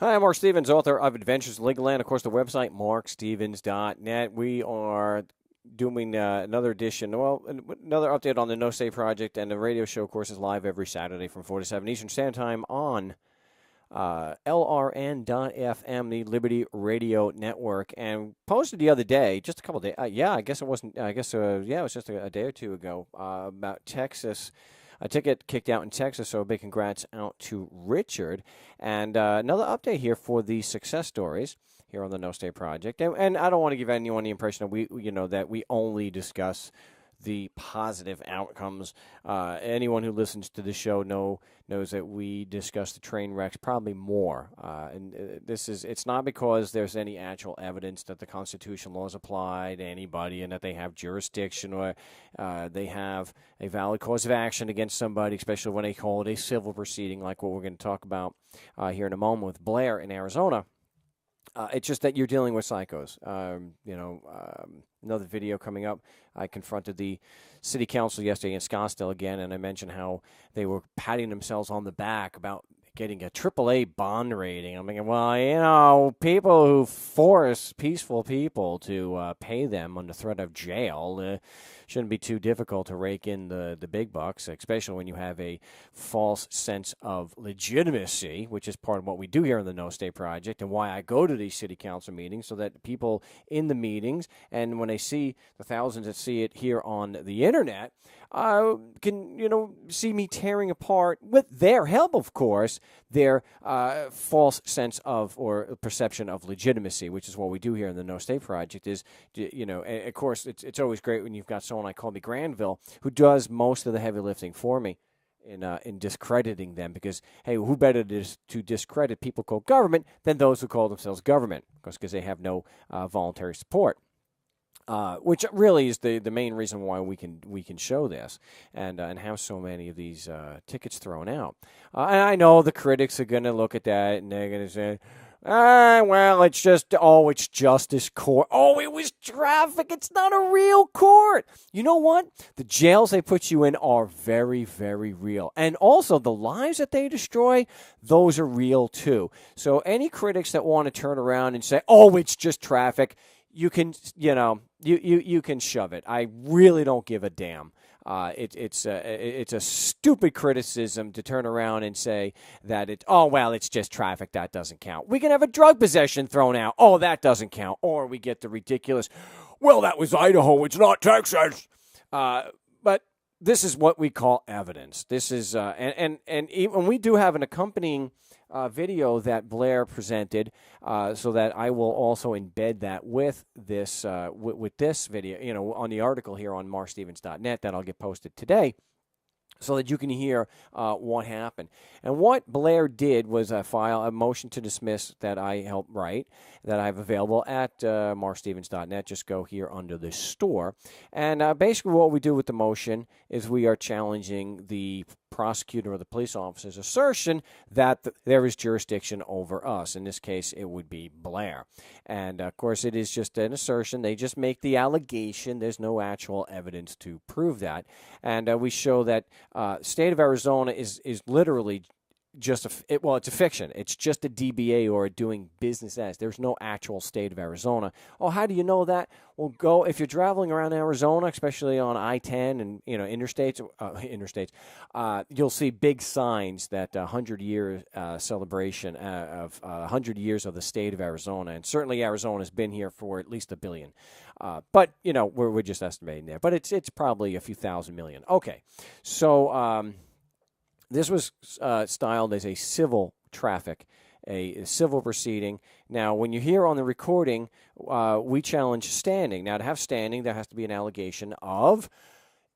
Hi, I'm Marc Stevens, author of Adventures in Legal Land. Of course, the website, markstevens.net. We are doing another edition, another update on the No State Project, and the radio show, of course, is live every Saturday from 4 to 7 Eastern Standard Time on LRN.FM, the Liberty Radio Network, and posted the other day, just a couple of days, I guess it wasn't, it was just a day or two ago, about Texas. A ticket kicked out in Texas, so a big congrats out to Richard. And another update here for the success stories here on the No State Project. And I don't want to give anyone the impression that we only discuss the positive outcomes. Anyone who listens to the show knows that we discuss the train wrecks probably more. It's not because there's any actual evidence that the Constitution laws apply to anybody and that they have jurisdiction or they have a valid cause of action against somebody, especially when they call it a civil proceeding, like what we're going to talk about here in a moment with Blair in Arizona. It's just that you're dealing with psychos. Another video coming up. I confronted the city council yesterday in Scottsdale again, and I mentioned how they were patting themselves on the back about getting a AAA bond rating. I'm thinking, well, people who force peaceful people to pay them under threat of jail shouldn't be too difficult to rake in the big bucks, especially when you have a false sense of legitimacy, which is part of what we do here in the No State Project and why I go to these city council meetings, so that people in the meetings and when they see the thousands that see it here on the internet can see me tearing apart, with their help, of course, their false sense of or perception of legitimacy, which is what we do here in the No State Project. Is and of course it's always great when you've got someone like Colby Granville who does most of the heavy lifting for me in discrediting them, because hey, who better to discredit people called government than those who call themselves government, because they have no voluntary support. Which really is the main reason why we can show this and have so many of these tickets thrown out. And I know the critics are going to look at that and they're going to say, it's justice court. Oh, it was traffic. It's not a real court. You know what? The jails they put you in are very, very real. And also the lives that they destroy, those are real too. So any critics that want to turn around and say, oh, it's just traffic, you can, you can shove it. I really don't give a damn. It's a stupid criticism to turn around and say that it's just traffic, that doesn't count. We can have a drug possession thrown out. Oh, that doesn't count. Or we get the ridiculous, well, that was Idaho, it's not Texas. But this is what we call evidence. This is and even we do have an accompanying video that Blair presented, so that I will also embed that with this with this video, on the article here on markstevens.net that I'll get posted today, so that you can hear what happened. And what Blair did was file a motion to dismiss that I helped write, that I have available at markstevens.net. Just go here under the store. And basically what we do with the motion is we are challenging the prosecutor or the police officer's assertion that there is jurisdiction over us. In this case, it would be Blair. And, of course, it is just an assertion. They just make the allegation. There's no actual evidence to prove that. And we show that state of Arizona is literally just it's a fiction. It's just a DBA, or a doing business as. There's no actual state of Arizona. Oh, how do you know that? Well, go if you're traveling around Arizona, especially on I-10 and interstates. You'll see big signs that 100-year celebration of 100 years of the state of Arizona, and certainly Arizona's been here for at least a billion. But we're just estimating there. But it's probably a few thousand million. Okay, so. This was styled as a civil traffic, a civil proceeding. Now, when you hear on the recording, we challenge standing. Now, to have standing, there has to be an allegation of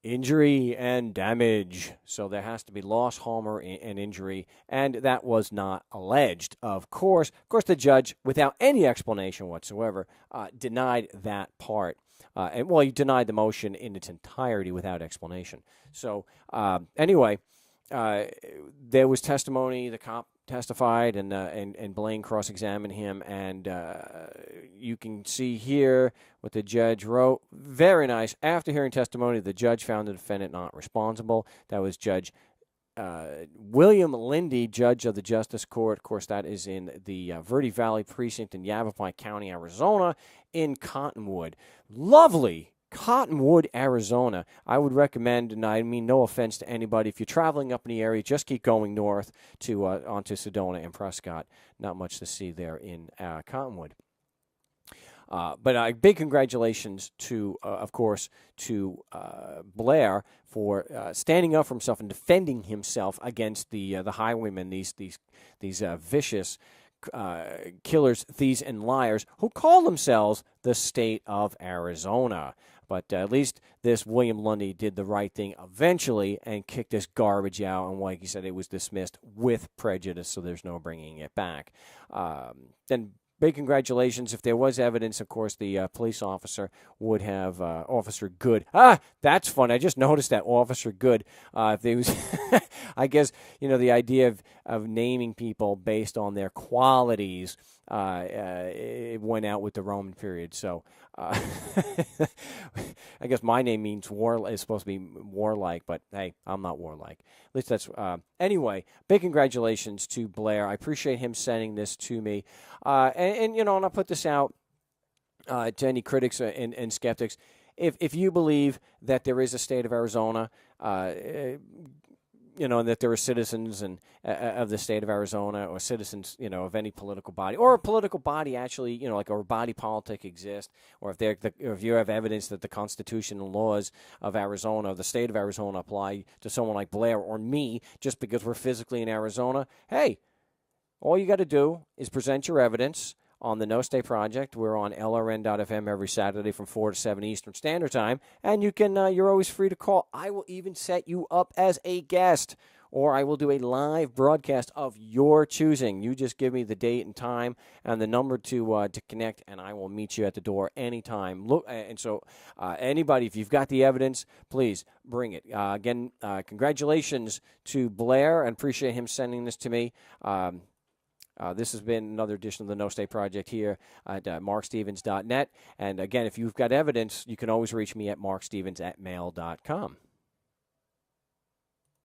injury and damage. So there has to be loss, harm, and injury, and that was not alleged. Of course, the judge, without any explanation whatsoever, denied that part. He denied the motion in its entirety without explanation. So, anyway. There was testimony. The cop testified, and Blaine cross-examined him, and you can see here what the judge wrote. Very nice. After hearing testimony, the judge found the defendant not responsible. That was Judge William Lundy, judge of the Justice Court. Of course, that is in the Verde Valley Precinct in Yavapai County, Arizona, in Cottonwood. Lovely Cottonwood, Arizona. I would recommend, and I mean no offense to anybody, if you're traveling up in the area, just keep going north to onto Sedona and Prescott. Not much to see there in Cottonwood. But big congratulations to, of course, to Blair for standing up for himself and defending himself against the highwaymen, these vicious killers, thieves, and liars who call themselves the state of Arizona. But at least this William Lundy did the right thing eventually and kicked this garbage out. And like he said, it was dismissed with prejudice, so there's no bringing it back. Then big congratulations. If there was evidence, of course, the police officer would have Officer Good. That's fun. I just noticed that Officer Good. If there was, I guess, the idea of naming people based on their qualities, it went out with the Roman period. So I guess my name means is supposed to be warlike, but hey, I'm not warlike. At least that's anyway. Big congratulations to Blair. I appreciate him sending this to me, and I'll put this out to any critics and skeptics. If you believe that there is a state of Arizona, and that there are citizens of the state of Arizona, or citizens, of any political body, or a political body actually, like a body politic exists, or if you have evidence that the Constitution and laws of Arizona, the state of Arizona, apply to someone like Blair or me, just because we're physically in Arizona, hey, all you got to do is present your evidence on the No State Project. We're on LRN.FM every Saturday from 4 to 7 Eastern Standard Time, and you're always free to call. I will even set you up as a guest, or I will do a live broadcast of your choosing. You just give me the date and time and the number to connect, and I will meet you at the door anytime. Anybody, if you've got the evidence, please bring it. Again, congratulations to Blair, and appreciate him sending this to me. This has been another edition of the No State Project here at markstevens.net. And again, if you've got evidence, you can always reach me at markstevens@mail.com.